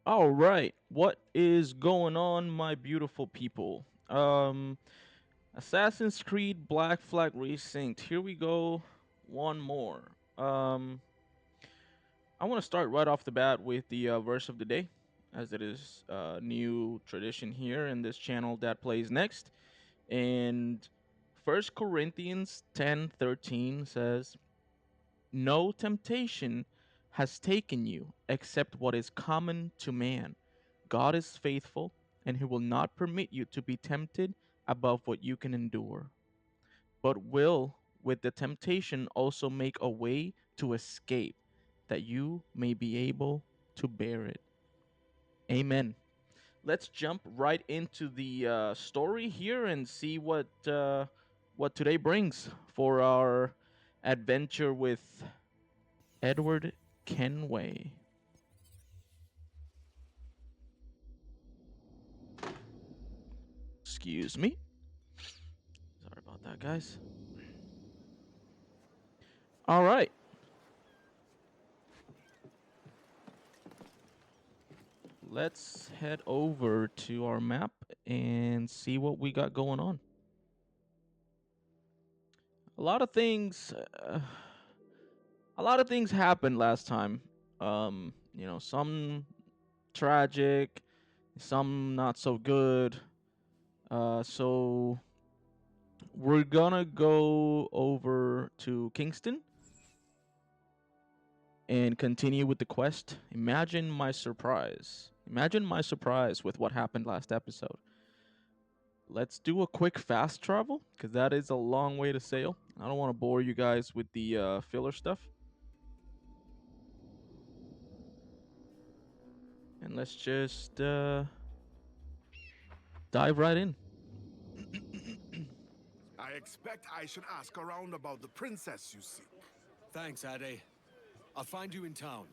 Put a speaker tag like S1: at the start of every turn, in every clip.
S1: All right, what is going on, my beautiful people? Assassin's Creed Black Flag Resynced. Here we go, one more. I want to start right off the bat with the verse of the day, as it is a new tradition here in this channel that plays next. And First Corinthians 10:13 says, "No temptation has taken you except what is common to man. God is faithful, and he will not permit you to be tempted above what you can endure, but will, with the temptation, also make a way to escape, that you may be able to bear it." Amen. Let's jump right into the story here and see what today brings for our adventure with Edward Kenway. Excuse me. Sorry about that, guys. All right. Let's head over to our map and see what we got going on. A lot of things a lot of things happened last time. Some tragic, some not so good. So we're gonna go over to Kingston and continue with the quest. Imagine my surprise with what happened last episode. Let's do a quick fast travel because that is a long way to sail. I don't want to bore you guys with the filler stuff. And let's just dive right in.
S2: I expect I should ask around about the princess you seek.
S3: Thanks, Ade. I'll find you in town.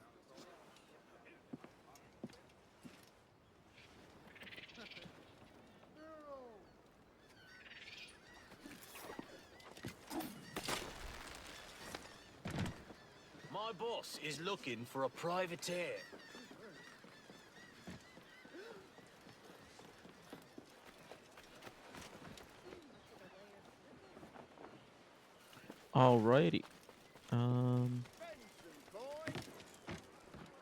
S4: My boss is looking for a privateer.
S1: Alrighty. I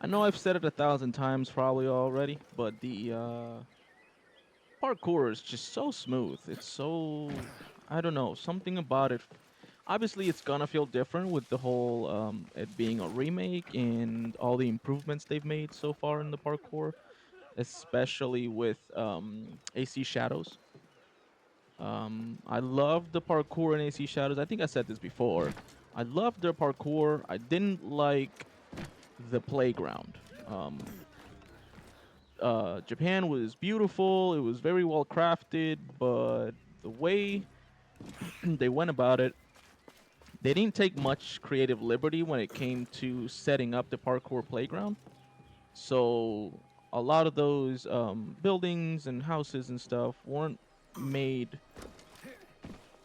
S1: know I've said it 1,000 times probably already, but the parkour is just so smooth. It's so, I don't know, something about it. Obviously, it's gonna feel different with the whole it being a remake and all the improvements they've made so far in the parkour, especially with AC Shadows. I love the parkour in AC Shadows. I think I said this before. I loved their parkour. I didn't like the playground. Japan was beautiful. It was very well crafted, but the way they went about it, they didn't take much creative liberty when it came to setting up the parkour playground. So a lot of those buildings and houses and stuff weren't made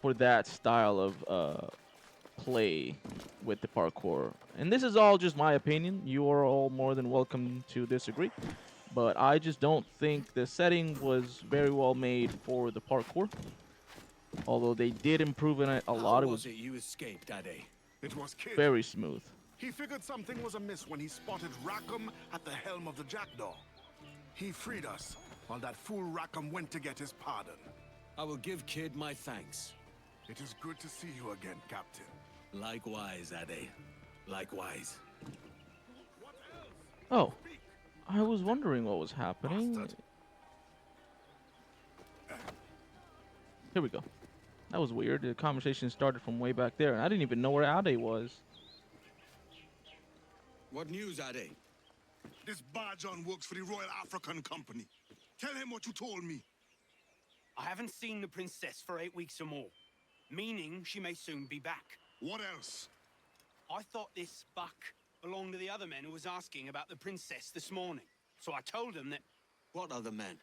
S1: for that style of play with the parkour. And this is all just my opinion. You are all more than welcome to disagree. But I just don't think the setting was very well made for the parkour. Although they did improve in it a
S3: How
S1: lot. It
S3: was
S1: was
S3: it you escaped, Ade?
S2: It was Kid.
S1: very smooth.
S2: He figured something was amiss when he spotted Rackham at the helm of the Jackdaw. He freed us, while that fool Rackham went to get his pardon.
S3: I will give Kid my thanks.
S2: It is good to see you again, Captain.
S3: Likewise, Ade. Likewise.
S1: Oh, I was wondering what was happening.
S2: Bastard.
S1: Here we go. That was weird. The conversation started from way back there, and I didn't even know where Ade was.
S3: What news, Ade?
S2: This Barjon works for the Royal African Company. Tell him what you told me.
S5: I haven't seen the princess for 8 weeks or more, meaning she may soon be back.
S2: What else?
S5: I thought this buck belonged to the other men who was asking about the princess this morning. So I told him that
S3: What other men?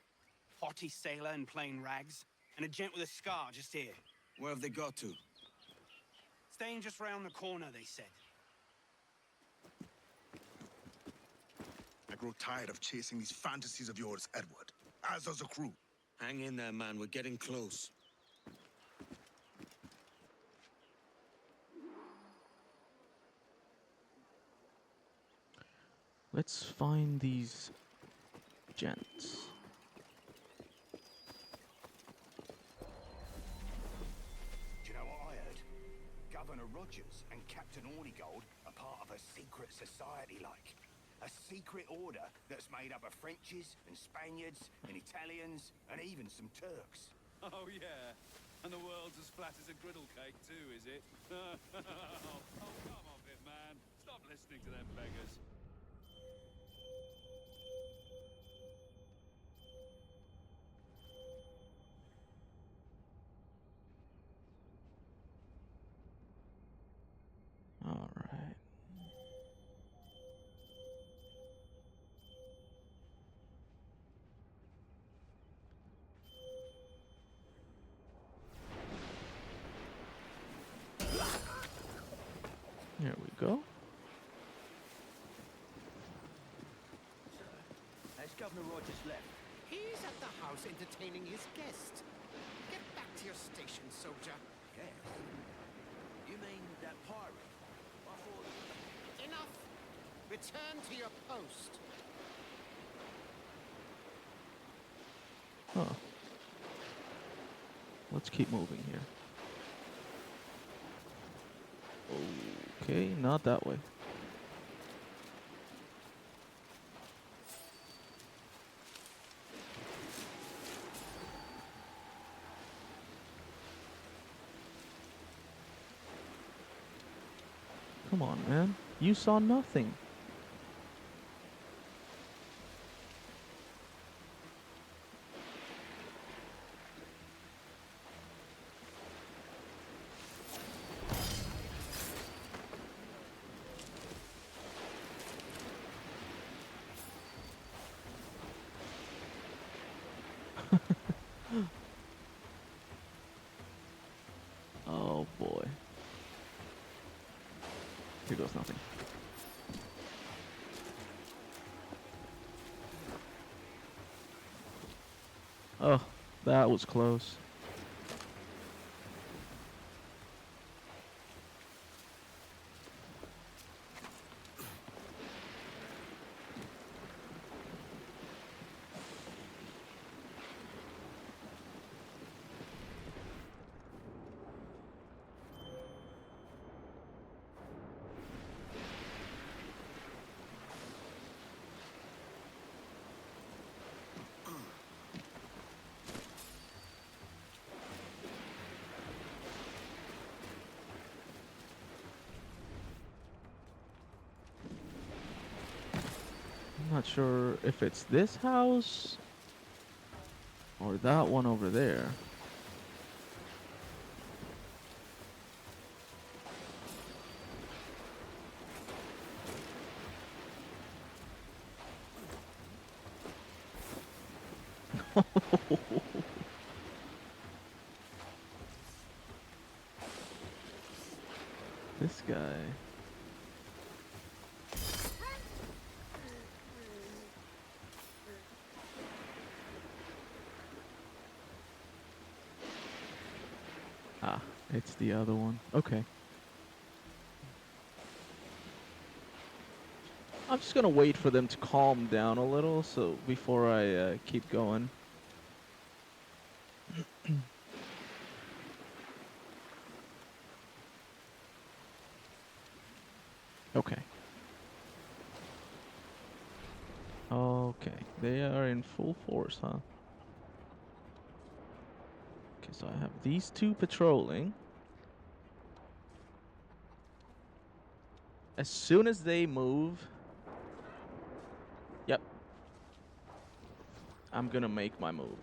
S5: haughty sailor in plain rags and a gent with a scar just here.
S3: Where have they got to?
S5: Staying just round the corner, they said.
S2: I grow tired of chasing these fantasies of yours, Edward. As does the crew.
S3: Hang in there, man. We're getting close.
S1: Let's find these gents.
S6: Do you know what I heard? Governor Rogers and Captain Hornigold are part of a secret society, like. A secret order that's made up of Frenchies and Spaniards and Italians and even some Turks.
S7: Oh, yeah. And the world's as flat as a griddle cake, too, is it? Oh, come off it, man. Stop listening to them beggars.
S1: All right. There we go.
S6: Has Governor Rogers left?
S8: He's at the house entertaining his guest. Get back to your station, soldier.
S6: Yes. You mean that pirate? I thought...
S8: Enough! Return to your post.
S1: Huh. Let's keep moving here. Okay, not that way. Come on, man. You saw nothing. Oh boy. Here goes nothing. Oh, that was close. I'm not sure if it's this house or that one over there. This guy. Ah, it's the other one. Okay. I'm just gonna wait for them to calm down a little, so before I keep going. Okay. Okay, they are in full force, huh? Okay, so I have these two patrolling. As soon as they move, yep, I'm gonna make my move.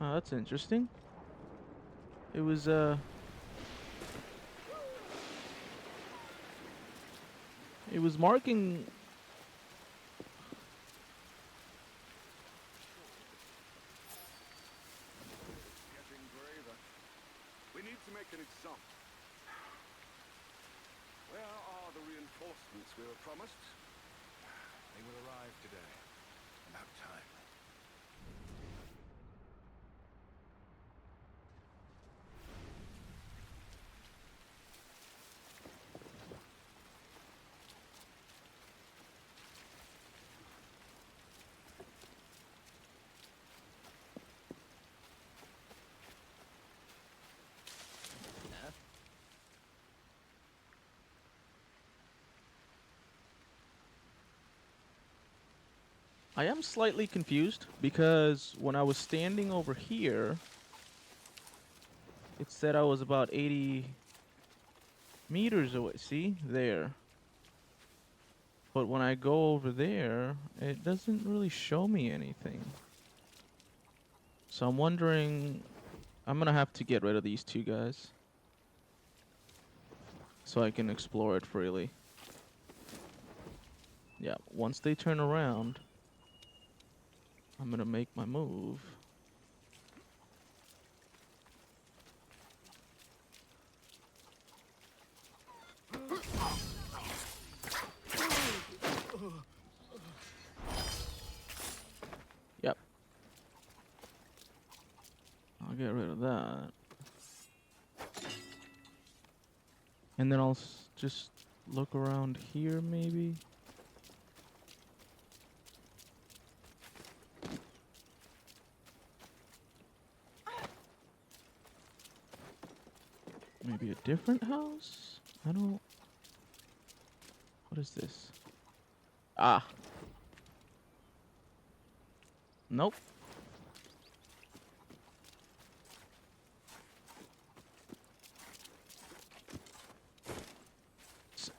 S1: Oh, that's interesting. It was it was marking.
S7: Getting braver. We need to make an example. Where are the reinforcements we were promised?
S6: They will arrive today. About time.
S1: I am slightly confused because when I was standing over here, it said I was about 80 meters away. See? There. But when I go over there, it doesn't really show me anything. So I'm wondering, I'm gonna have to get rid of these two guys so I can explore it freely. Yeah, once they turn around, I'm gonna make my move. Yep. I'll get rid of that. And then I'll just look around here, maybe. Maybe a different house? I don't... What is this? Ah. Nope.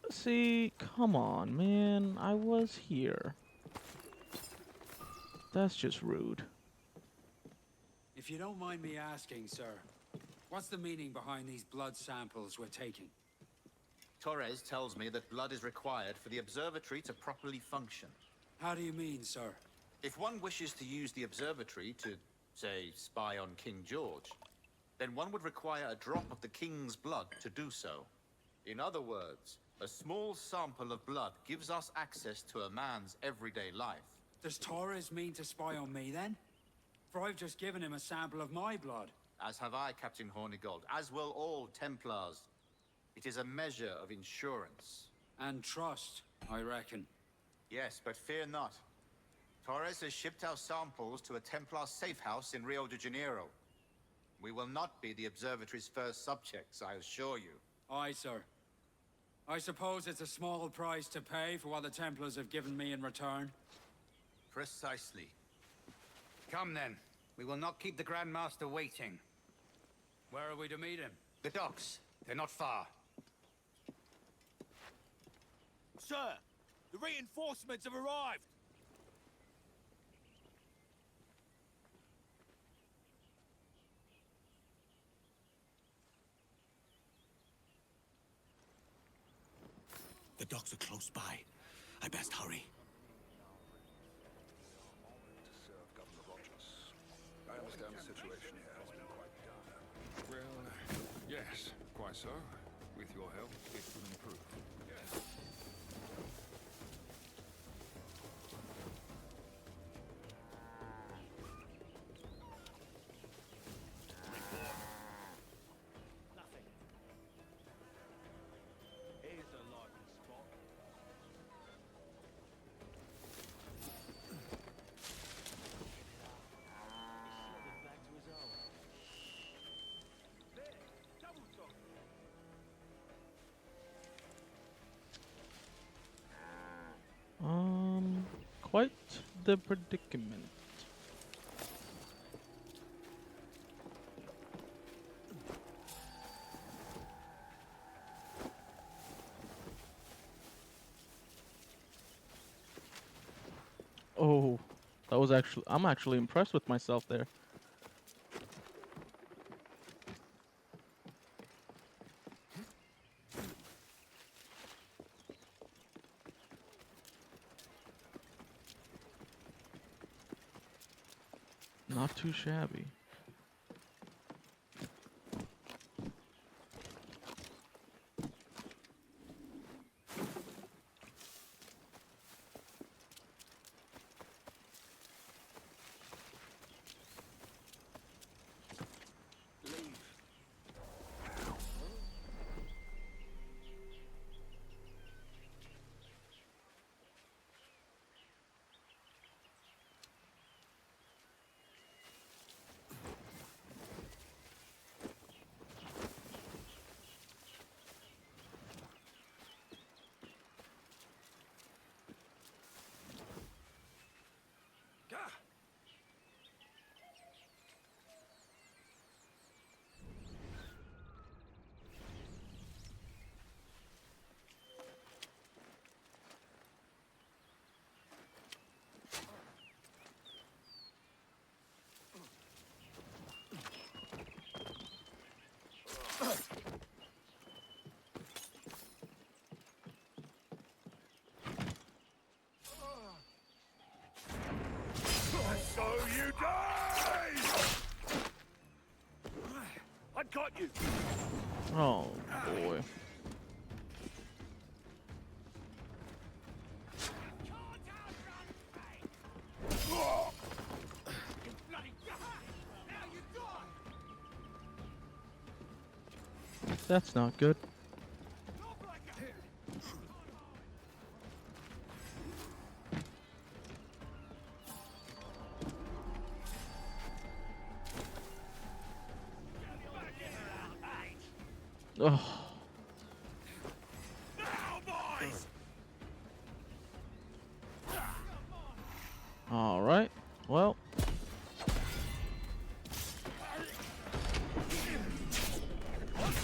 S1: See, come on, man. I was here. That's just rude.
S9: If you don't mind me asking, sir, what's the meaning behind these blood samples we're taking?
S10: Torres tells me that blood is required for the observatory to properly function.
S9: How do you mean, sir?
S10: If one wishes to use the observatory to, say, spy on King George, then one would require a drop of the king's blood to do so. In other words, a small sample of blood gives us access to a man's everyday life.
S9: Does Torres mean to spy on me, then? For I've just given him a sample of my blood.
S10: As have I, Captain Hornigold, as will all Templars. It is a measure of insurance.
S9: And trust, I reckon.
S10: Yes, but fear not. Torres has shipped our samples to a Templar safe house in Rio de Janeiro. We will not be the observatory's first subjects, I assure you.
S9: Aye, sir. I suppose it's a small price to pay for what the Templars have given me in return.
S10: Precisely.
S6: Come then. We will not keep the Grand Master waiting.
S9: Where are we to meet him?
S6: The docks. They're not far.
S4: Sir, the reinforcements have arrived.
S5: The docks are close by. I best hurry.
S7: To serve Governor Rogers. I understand the situation here has been quite dire. Well, yes, quite so. With your help, it will improve. Yes.
S4: Nothing. Here's a likely spot. He's slithered back to his own. There, double shot.
S1: Quite the predicament. Oh, that was actually, I'm actually impressed with myself there. Not too shabby.
S6: So you die! I got you!
S1: Oh boy. That's not good. Oh. All right. Well.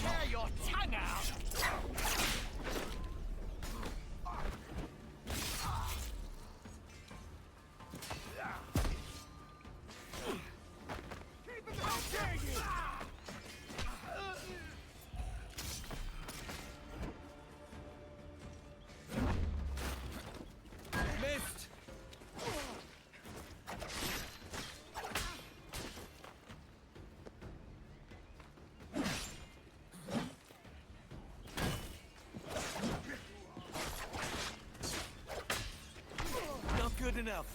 S6: Tear your tongue out!
S3: Missed! Not good enough.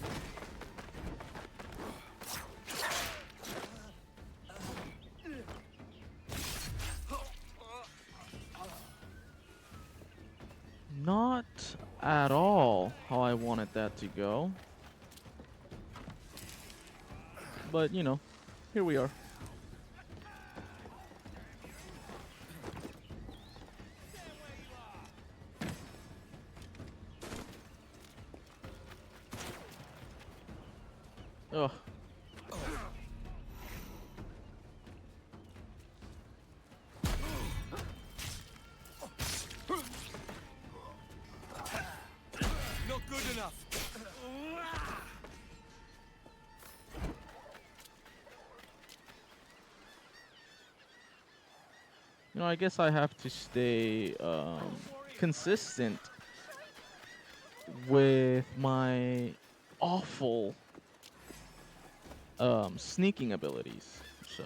S1: Not at all how I wanted that to go. But, you know, here we are. Ugh.
S3: Not good enough.
S1: You know, I guess I have to stay consistent with my awful sneaking abilities. So,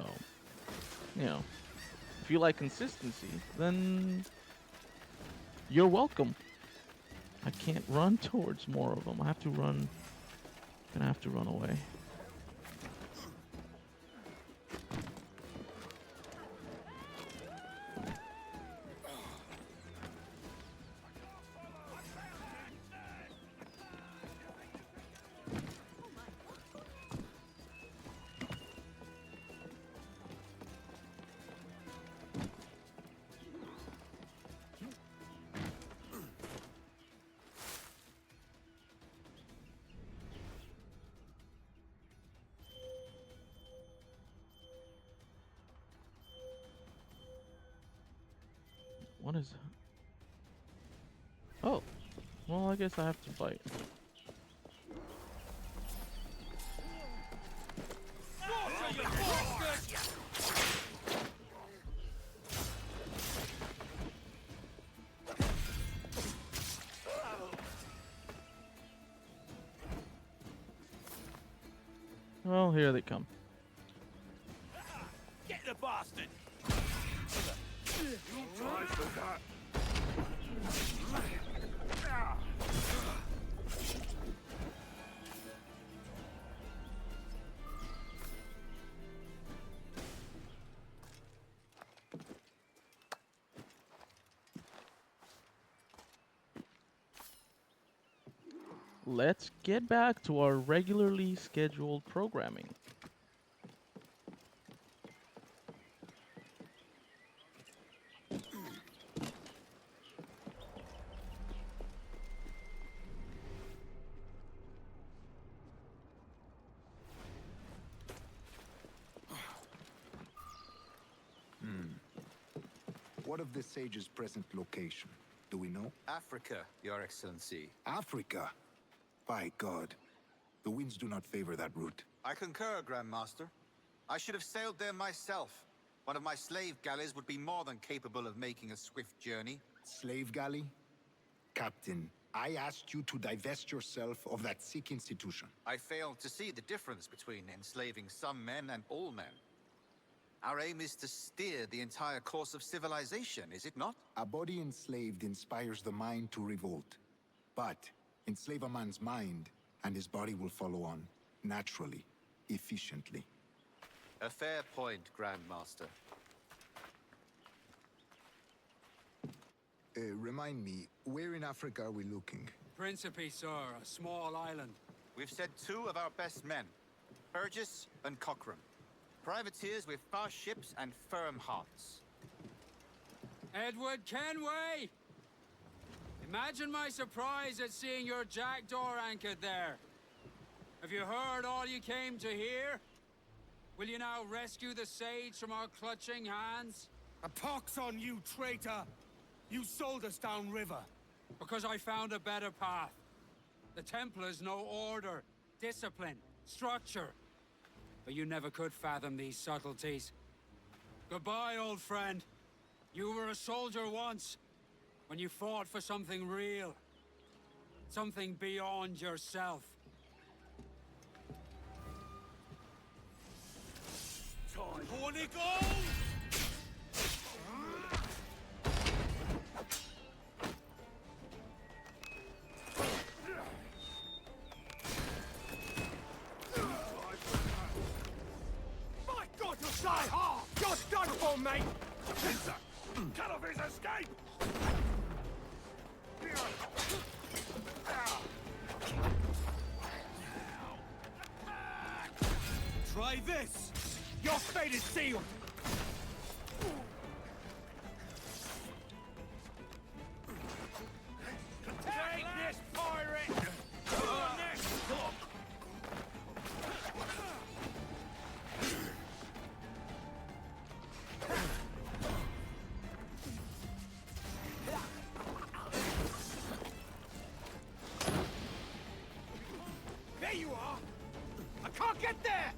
S1: you know, if you like consistency, then you're welcome. I can't run towards more of them. I have to run. Gonna have to run away. What is that? Oh, well, I guess I have to fight. Well, here they come.
S5: bastard!
S7: Try for that.
S1: Let's get back to our regularly scheduled programming.
S6: What of the sage's present location? Do we know?
S10: Africa, Your Excellency.
S6: Africa? By God. The winds do not favor that route.
S10: I concur, Grandmaster. I should have sailed there myself. One of my slave galleys would be more than capable of making a swift journey.
S6: Slave galley? Captain, I asked you to divest yourself of that sick institution.
S10: I failed to see the difference between enslaving some men and all men. Our aim is to steer the entire course of civilization, is it not?
S6: A body enslaved inspires the mind to revolt. But enslave a man's mind, and his body will follow on, naturally, efficiently.
S10: A fair point, Grandmaster.
S6: Remind me, where in Africa are we looking?
S9: Principe, sir, a small island.
S10: We've sent 2 of our best men, Burgess and Cochrane. Privateers with fast ships and firm hearts.
S9: Edward Kenway! Imagine my surprise at seeing your jackdaw anchored there. Have you heard all you came to hear? Will you now rescue the sage from our clutching hands?
S5: A pox on you, traitor! You sold us downriver.
S9: Because I found a better path. The Templars know order, discipline, structure. But you never could fathom these subtleties. Goodbye, old friend. You were a soldier once, when you fought for something real. Something beyond yourself.
S5: Horny gold!
S7: My God, you die hard! You're done for, mate! Cut off his escape!
S5: Try this! Your fate is sealed!
S7: Take this, pirate!
S5: There you are! I can't get there!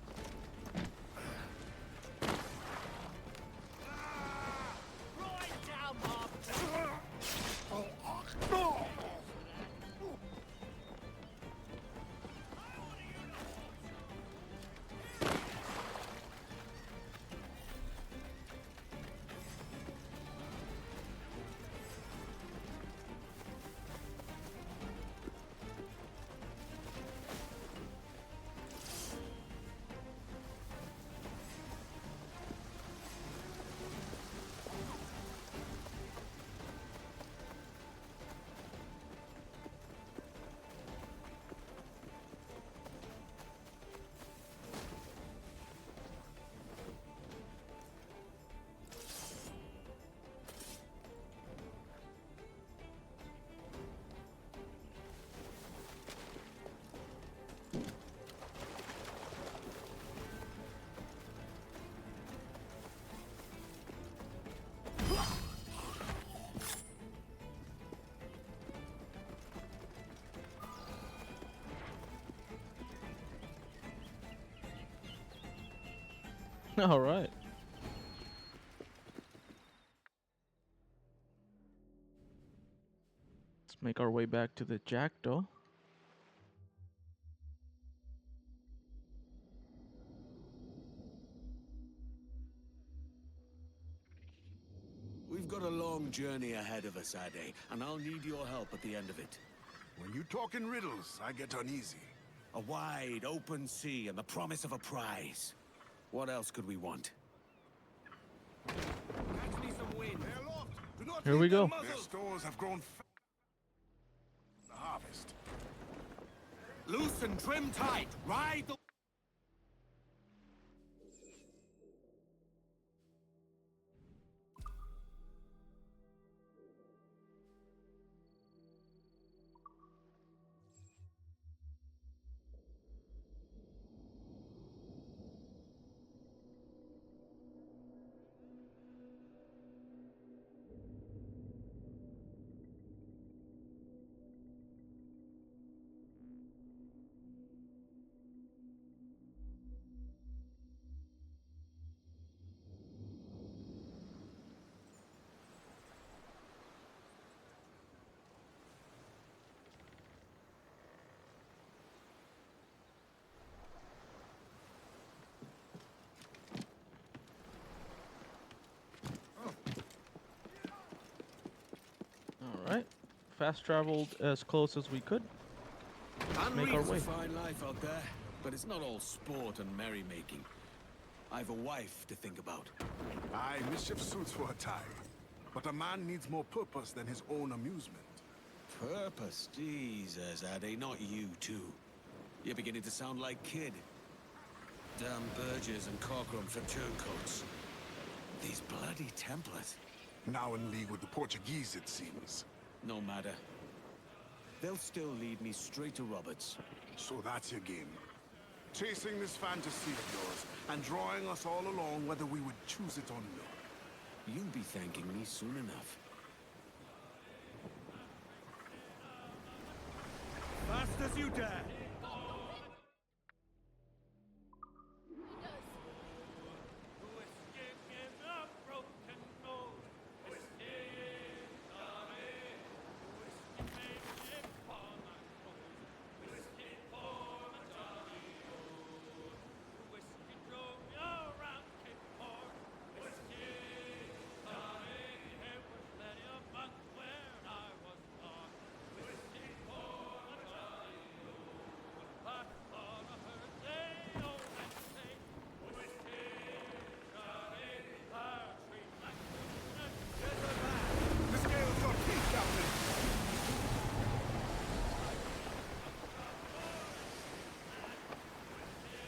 S5: Right down, Mark!
S1: All right. Let's make our way back to the jackdaw.
S3: got a long journey ahead of us, Ade, and I'll need your help at the end of it.
S2: When you talk in riddles, I get uneasy.
S3: A wide, open sea and the promise of a prize. What else could we want? Catch me some wind.
S2: They're aloft. Do not
S1: Here we
S2: leave their
S1: go.
S2: muzzles. Their stores have grown the harvest.
S3: Loose and trim tight. Ride the...
S1: All right. Fast traveled as close as we could. Make our
S3: Unreal's
S1: way.
S3: a fine life out there, but it's not all sport and merrymaking. I've a wife to think about.
S2: Aye, mischief suits for a time. But a man needs more purpose than his own amusement.
S3: Purpose? Jesus, Ade, not you too. You're beginning to sound like Kid. Damn Burgers and Cockrum for turncoats. These bloody Templars.
S2: Now in league with the Portuguese, it seems.
S3: No matter. They'll still lead me straight to Roberts.
S2: So that's your game. Chasing this fantasy of yours, and drawing us all along whether we would choose it or not.
S3: You'll be thanking me soon enough. Fast as you dare!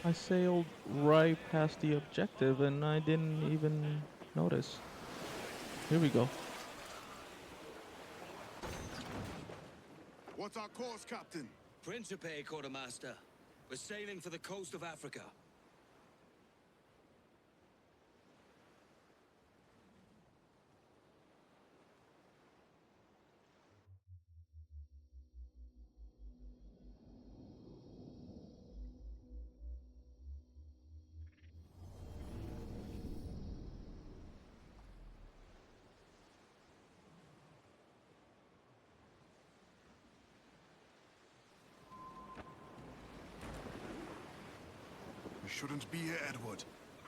S1: I sailed right past the objective and I didn't even notice. Here we go.
S2: What's our course, Captain?
S3: Principe, Quartermaster. We're sailing for the coast of Africa.
S2: We shouldn't be here, Edward.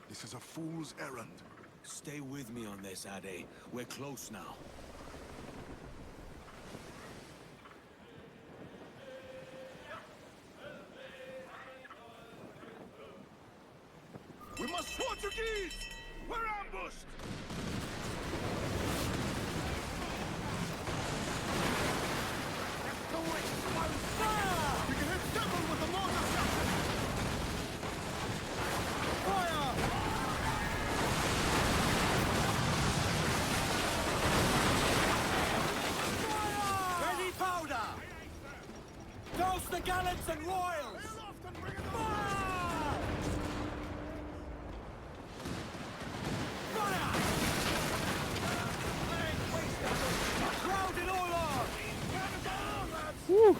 S2: This is a fool's errand.
S3: Stay with me on this, Ade. We're close now.
S2: We must Portuguese! We're ambushed! We can hit several with the mortar, Captain! Fire!
S3: Ready powder! Douse the gallants and royals! Crowd in all arms!
S1: Woo!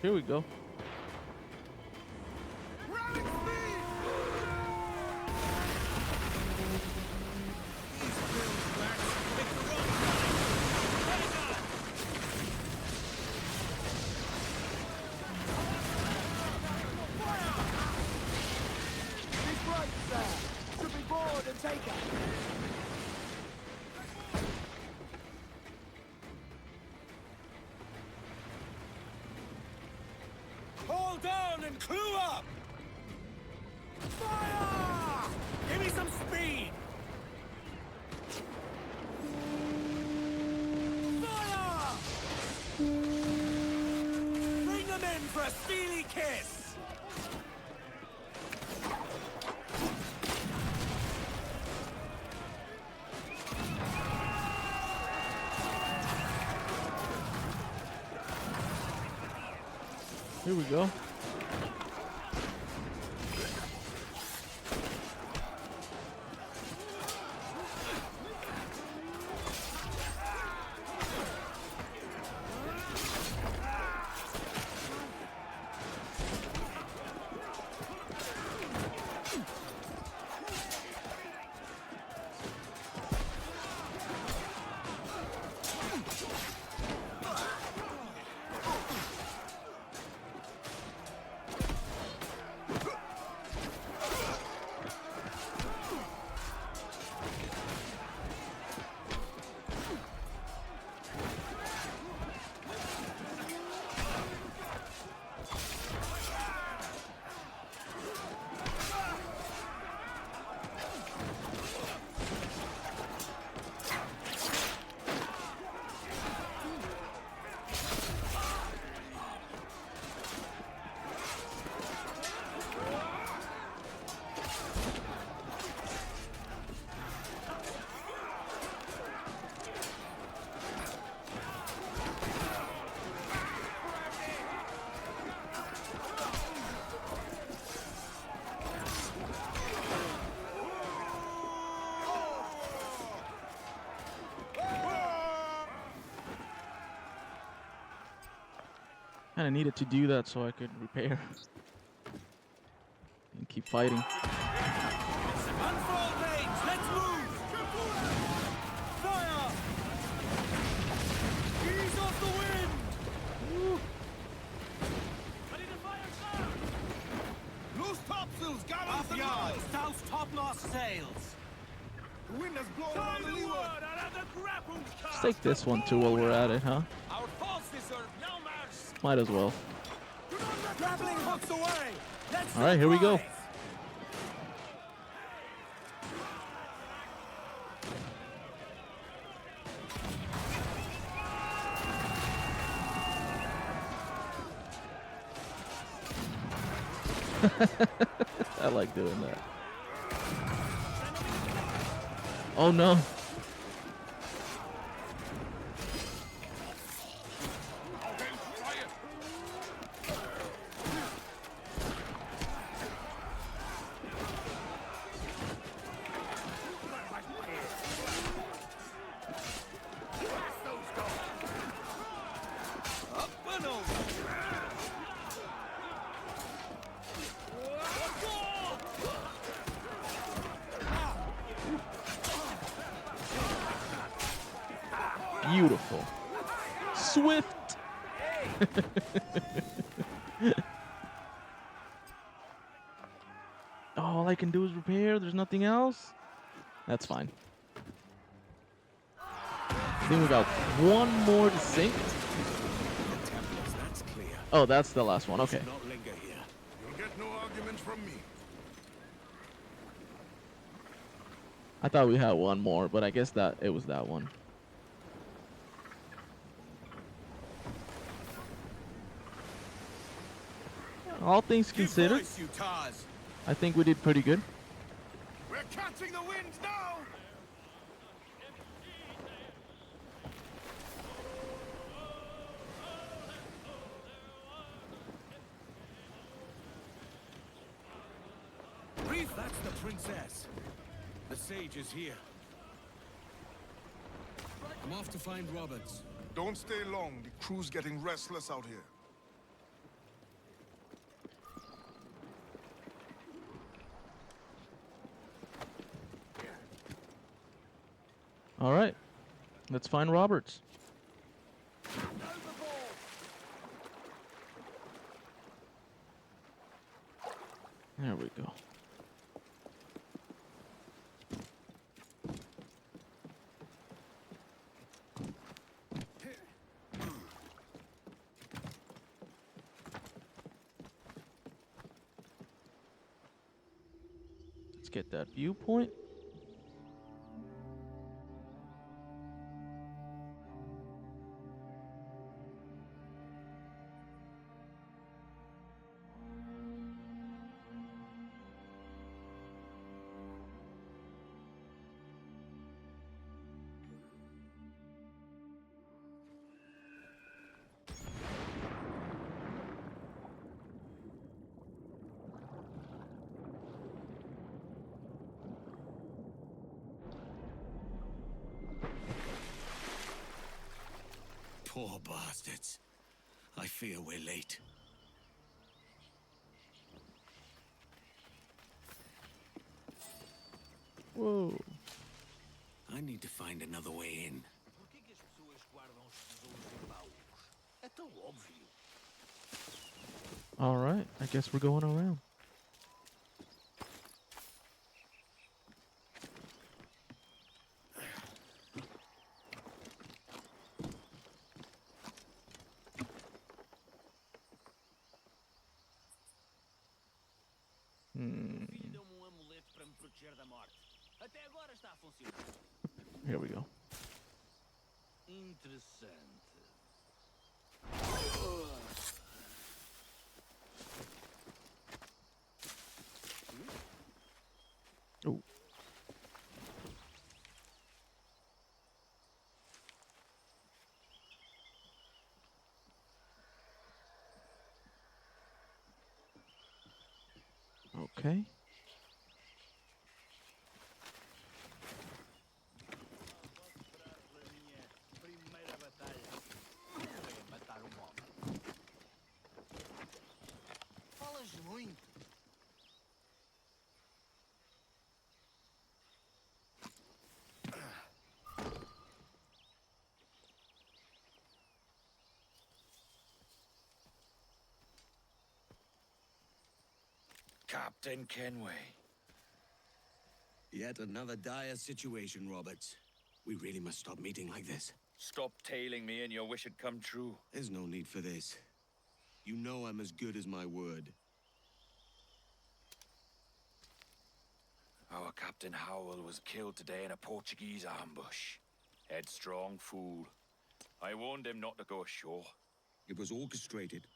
S1: Here we go.
S2: He's right, sir!
S3: Hold down and clue up! Fire! Give me some speed! Fire! Bring them in for a steely kiss!
S1: Here we go. Kind of needed to do that so I could repair and keep fighting.
S3: Unfold lanes, let's move! Fire! Ease off the wind!
S5: Ready to fire, sir!
S2: Loose topsails, got
S3: Off yards, douse topmast sails!
S2: The wind has blown around the leeward.
S1: Let's take this one too while we're at it, huh?
S3: Our faults deserve no mercy!
S1: Might as well.
S3: Grappling hooks away! Let's
S1: All right, here we go. I like doing that. Oh no. Beautiful. Swift. All I can do is repair. There's nothing else. That's fine. I think we got one more to sink.
S3: That's clear.
S1: Oh, that's the last one. Okay.
S3: Not linger here.
S2: You'll get no arguments from me.
S1: I thought we had one more, but I guess that it was that one. All things considered,
S3: Voice, you tars.
S1: I think we did pretty good.
S2: We're catching the wind now!
S3: Reef, that's the princess. The sage is here. I'm off to find Roberts.
S2: Don't stay long. The crew's getting restless out here.
S1: All right. Let's find Roberts. There we go. get that viewpoint.
S3: Poor bastards. I fear we're late.
S1: Whoa.
S3: I need to find another way in.
S4: Por que as pessoas guardam os tesouros em baús? É tão óbvio.
S1: All right, I guess we're going around.
S4: Filho deu-me amuleto para me proteger da morte. Até agora está a funcionar.
S1: Here we go.
S4: Interessante.
S1: Oh. Okay.
S4: Primeira batalha. É matar um homem.
S8: Falas muito.
S3: Captain Kenway. Yet another dire situation, Roberts. We really must stop meeting like this.
S11: Stop tailing me and your wish had come true.
S3: There's no need for this. You know I'm as good as my word.
S11: Our Captain Howell was killed today in a Portuguese ambush. Headstrong fool. I warned him not to go ashore.
S3: It was orchestrated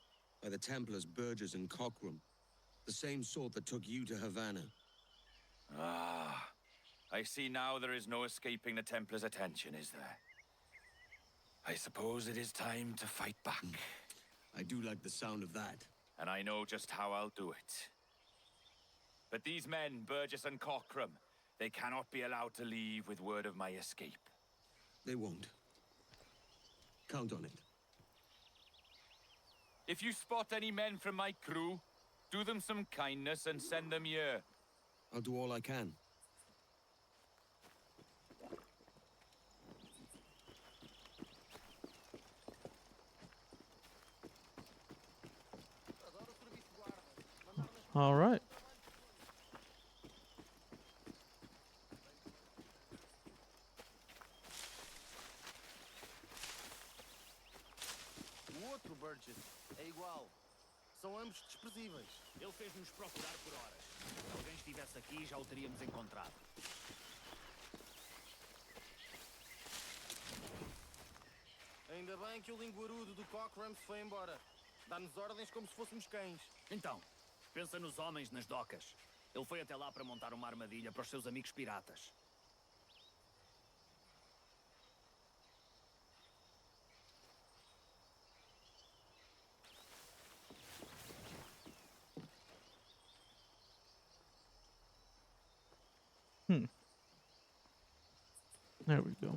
S3: by the Templars Burgess and Cockram. The same sort that took you to Havana.
S11: Ah, I see now there is no escaping the Templars' attention, is there? I suppose it is time to fight back.
S3: I do like the sound of that.
S11: And I know just how I'll do it. But these men, Burgess and Cockram, they cannot be allowed to leave with word of my escape.
S3: They won't. Count on it.
S11: If you spot any men from my crew, do them some kindness and send them here.
S3: I'll do all I can.
S1: All right.
S5: O outro Burgess é igual. São ambos desprezíveis. Ele fez-nos procurar por horas. Se alguém estivesse aqui, já o teríamos encontrado. Ainda bem que o linguarudo do Cockram se foi embora. Dá-nos ordens como se fôssemos cães.
S4: Então, pensa nos homens nas docas. Ele foi até lá para montar uma armadilha para os seus amigos piratas.
S1: There we go.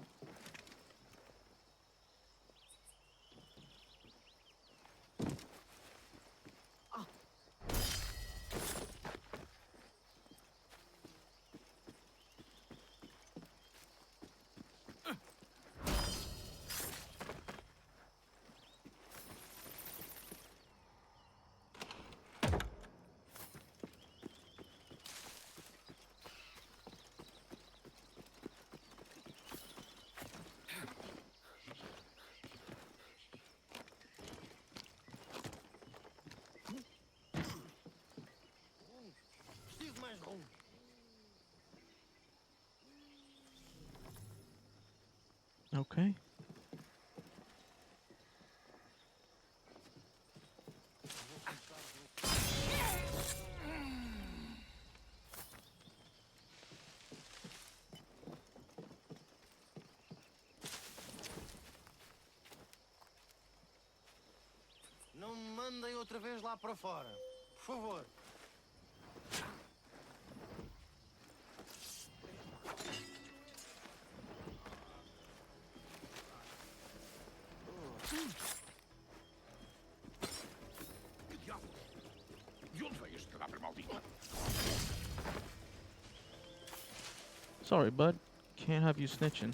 S1: Okay.
S5: Não me mandem outra vez lá para fora. Por favor.
S1: Sorry, bud. Can't have you snitching.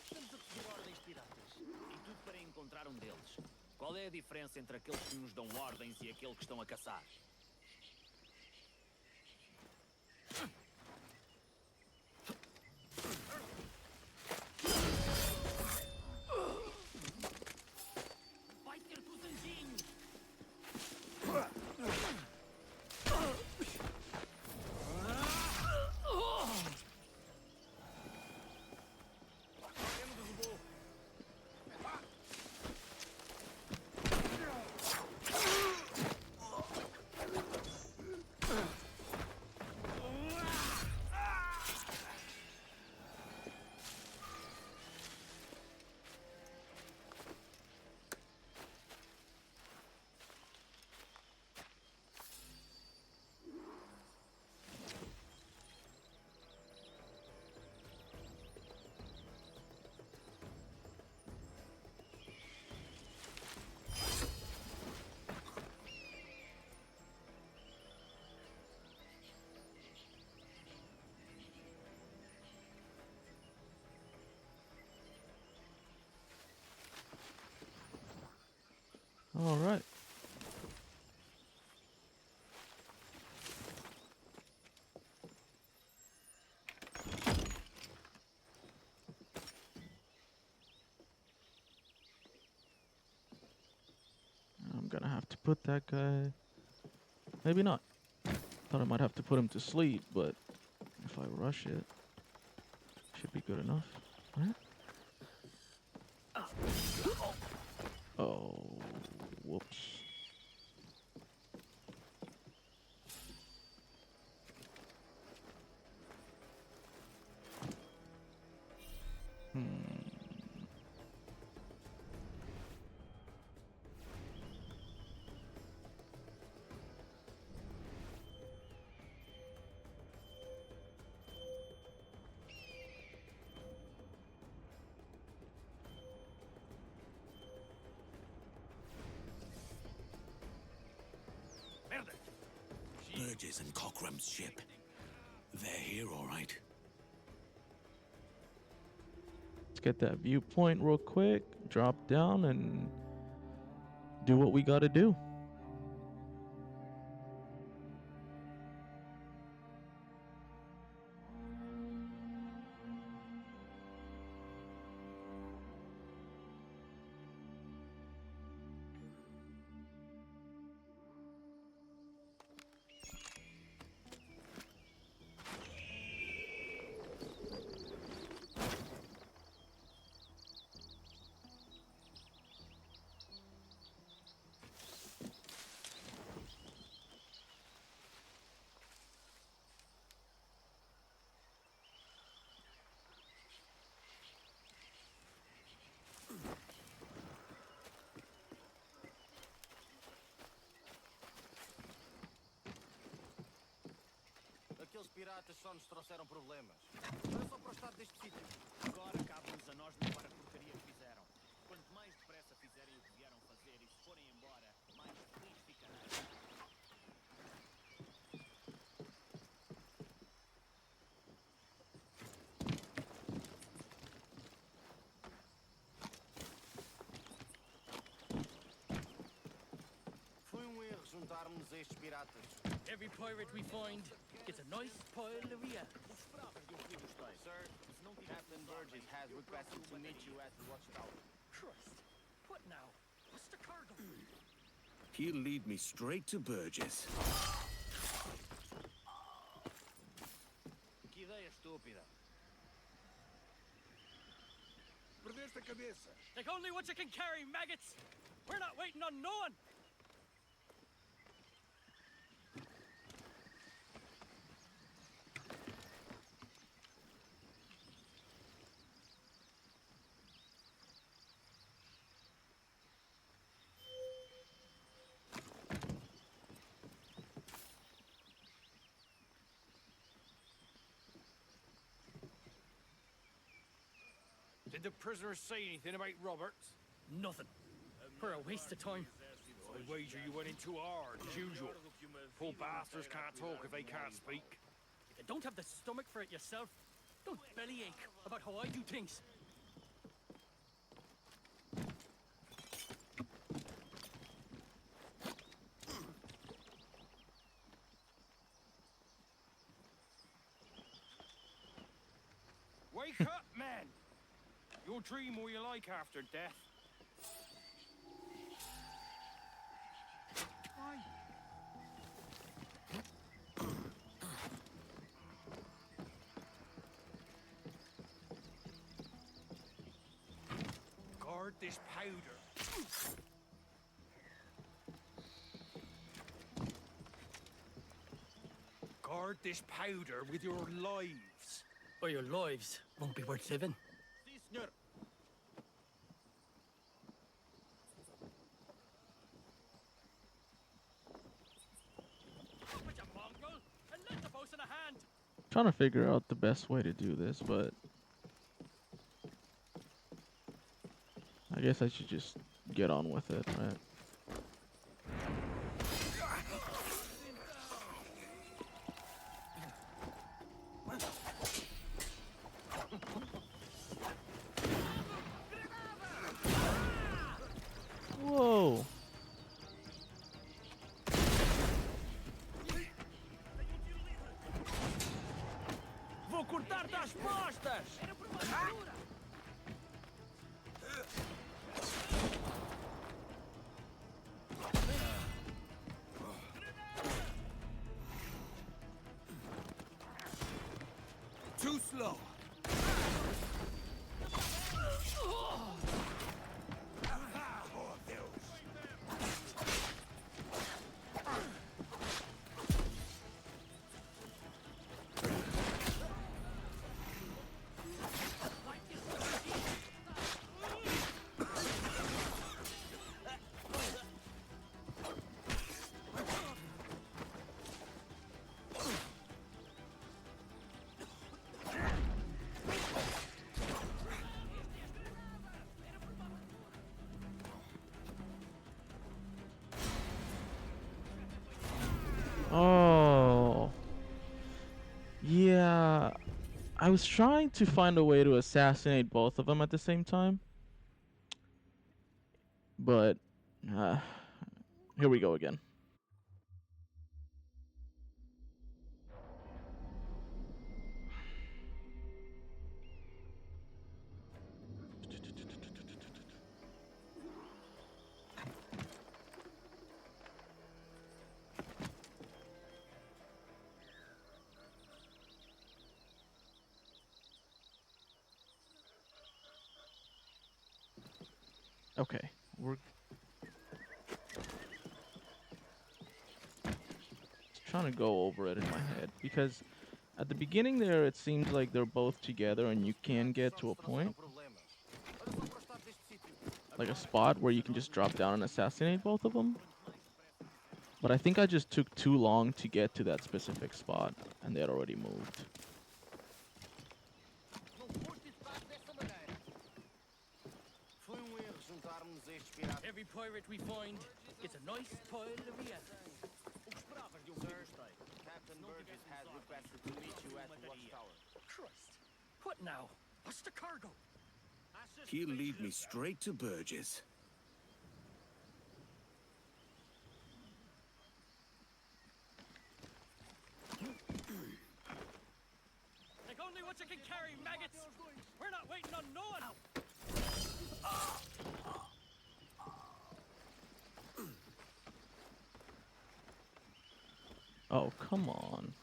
S4: Estamos a receber ordens piratas. E tudo para encontrar um deles. Qual é a diferença entre aqueles que nos dão ordens e aqueles que estão a caçar? Vai ter cozinhos!
S1: All right. I'm gonna have to put that guy. Maybe not. Thought I might have to put him to sleep, but if I rush it, should be good enough, right? Oh, whoops.
S3: Burgess and Cockram's ship. They're here, all right.
S1: Let's get that viewpoint real quick, drop down, and do what we gotta do.
S5: piratas só nos trouxeram problemas. Era só para o estado deste sítio.
S4: Agora cabe-nos a nós limpar a porcaria que fizeram. Quanto mais depressa fizerem o que vieram fazer e se forem embora, mais feliz ficarei.
S5: Foi um erro juntarmos-nos a estes piratas.
S12: Every pirate we find gets a nice pile of real.
S4: O que esperavas de um filho dos tais?
S5: Sir,
S4: Se não tivesse
S5: Captain Burgess has requested to meet you at the watchtower.
S12: Christ. What now? What's the cargo?
S3: He'll lead me straight to Burgess.
S5: Que ideia estúpida.
S7: Perdeste a cabeça.
S12: Take only what you can carry, maggots! We're not waiting on no one!
S5: Did the prisoners say anything about Roberts?
S12: Nothing. For a waste of time.
S5: I wager you went in too hard, as usual. Poor bastards can't talk if they can't speak.
S12: If you don't have the stomach for it yourself, don't bellyache about how I do things.
S5: Wake up, man! You'll dream all you like after death. Guard this powder. Guard this powder with your lives.
S12: Or your lives won't be worth living.
S5: Si, senor.
S12: Put your mongrel and let the boss in a hand.
S1: Trying to figure out the best way to do this, but I guess I should just get on with it, right? Whoa.
S5: Vou cortar-te as costas! Too slow.
S1: Oh. Yeah. I was trying to find a way to assassinate both of them at the same time. But here we go again. Okay, we're trying to go over it in my head because at the beginning there it seems like they're both together and you can get to a point, like a spot where you can just drop down and assassinate both of them. But I think I just took too long to get to that specific spot, and they had already moved.
S12: Every pirate we find gets a nice pile of real.
S5: Thursday, Captain Burgess has requested to meet you at the watchtower.
S12: Christ. What now? What's the cargo?
S3: He'll lead me straight to Burgess.
S12: Take only what you can carry, maggots! We're not waiting on no one!
S1: Oh, come on.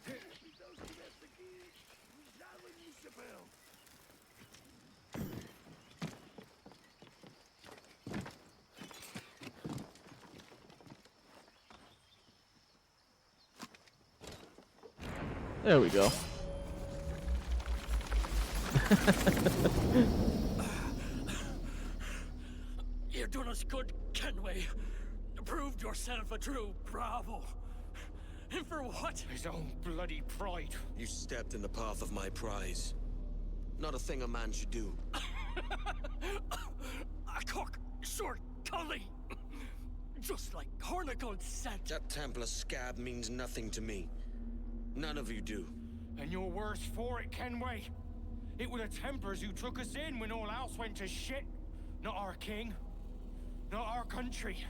S1: There we go.
S12: You done us good, Kenway. Proved yourself a true bravo. And for what?
S8: His own bloody pride.
S3: You stepped in the path of my prize. Not a thing a man should do.
S12: A cock, short, collie. Just like Hornigold said.
S3: That Templar scab means nothing to me. None of you do.
S8: And you're worse for it, Kenway. It were the Templars who took us in when all else went to shit. Not our king. Not our country.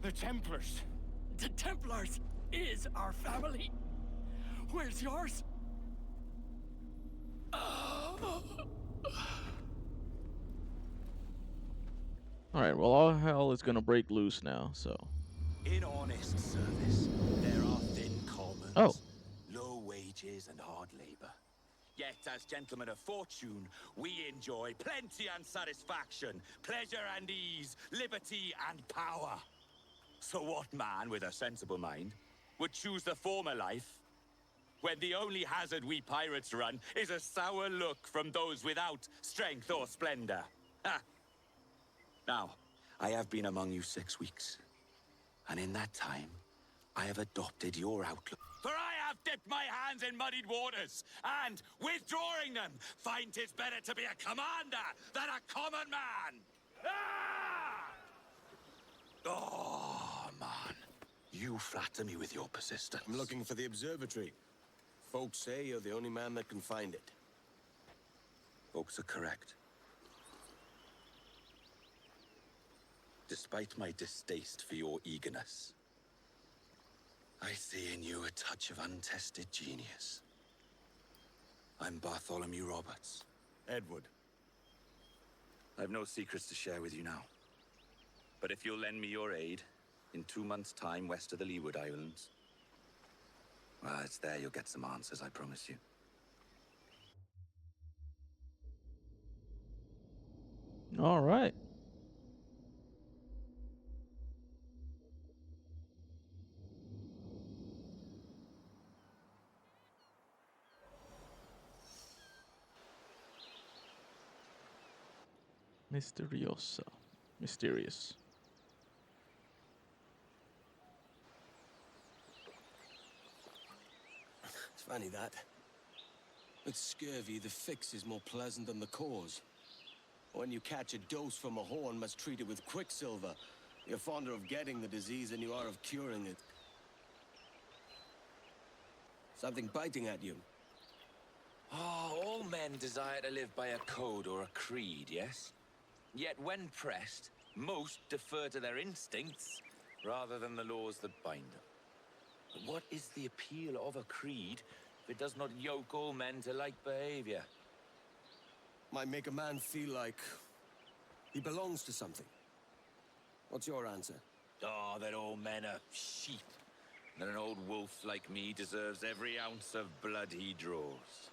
S8: The Templars.
S12: The Templars is our family. Where's yours?
S1: Alright, well, all hell is gonna break loose now, so.
S11: In honest service, there are thin commons, low wages, and hard labor. Yet, as gentlemen of fortune, we enjoy plenty and satisfaction, pleasure and ease, liberty and power. So what man with a sensible mind would choose the former life, when the only hazard we pirates run is a sour look from those without strength or splendor? Ha! Now, I have been among you 6 weeks, and in that time, I have adopted your outlook. For I have dipped my hands in muddied waters, and, withdrawing them, find 'tis better to be a commander than a common man! Ah! Oh, man. You flatter me with your persistence.
S3: I'm looking for the observatory. Folks say you're the only man that can find it.
S11: Folks are correct. Despite my distaste for your eagerness, I see in you a touch of untested genius. I'm Bartholomew Roberts.
S3: Edward.
S11: I've no secrets to share with you now. But if you'll lend me your aid, in 2 months' time west of the Leeward Islands, well, it's there you'll get some answers, I promise you.
S1: Alright. Misteriosa. Mysterious.
S3: It's funny that. With scurvy, the fix is more pleasant than the cause. When you catch a dose from a horn, must treat it with quicksilver. You're fonder of getting the disease than you are of curing it. Something biting at you.
S13: Oh, all men desire to live by a code or a creed, yes? Yet when pressed, most defer to their instincts rather than the laws that bind them. But what is the appeal of a creed if it does not yoke all men to like behavior?
S3: Might make a man feel like he belongs to something. What's your answer?
S13: Oh, that all men are sheep. That an old wolf like me deserves every ounce of blood he draws.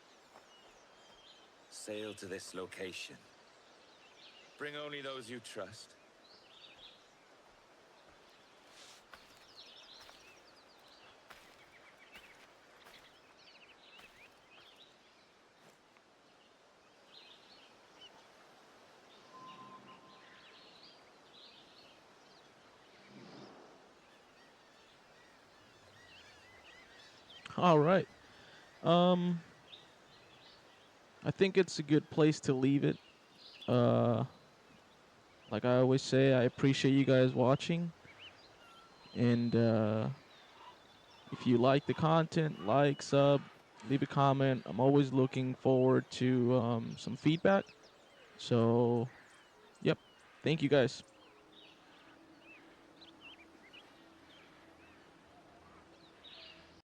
S13: Sail to this location. Bring only those you trust.
S1: All right. Um, I think it's a good place to leave it. Uh, like I always say, I appreciate you guys watching, and if you like the content, like, sub, leave a comment. I'm always looking forward to some feedback. So, yep. Thank you guys.